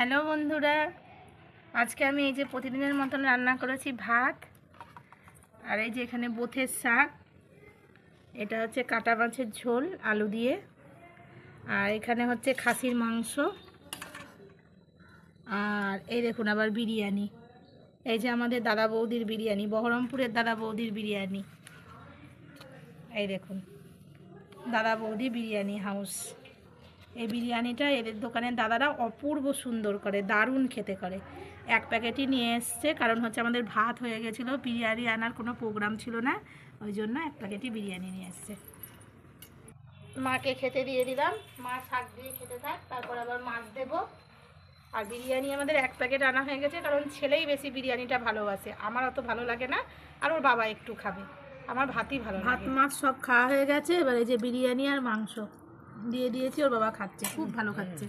Hello বন্ধুরা, আজকে আমি এই যে প্রতিদিনের মতন রান্না করেছি ভাত, আর এই যে এখানে বোথের শাক, এটা হচ্ছে কাটা মাছের ঝোল আলু দিয়ে, আর এখানে হচ্ছে খাসির মাংস, আর এই দেখুন আবার বিরিয়ানি। এই যে আমাদের দাদা বৌদির বিরিয়ানি, বহরমপুরের দাদা বৌদির বিরিয়ানি। এই দেখুন দাদা বৌদি বিরিয়ানি হাউস। এই বিরিয়ানিটা এদের দোকানের দাদারা অপূর্ব সুন্দর করে, দারুণ খেতে করে। এক প্যাকেটই নিয়ে এসছে, কারণ হচ্ছে আমাদের ভাত হয়ে গেছিলো, বিরিয়ানি আনার কোনো প্রোগ্রাম ছিল না, ওই জন্য এক প্যাকেটই বিরিয়ানি নিয়ে এসছে। মাকে খেতে দিয়ে দিলাম, মা শাক দিয়ে খেতে থাক, তারপর আবার মাছ দেবো। আর বিরিয়ানি আমাদের এক প্যাকেট আনা হয়ে গেছে, কারণ ছেলেই বেশি বিরিয়ানিটা ভালোবাসে, আমার অত ভালো লাগে না, আর ওর বাবা একটু খাবে, আমার ভাতই ভালো। ভাত মাছ সব খাওয়া হয়ে গেছে, এবার এই যে বিরিয়ানি আর মাংস দিয়ে দিয়েছি, ওর বাবা খাচ্ছে, খুব ভালো খাচ্ছে।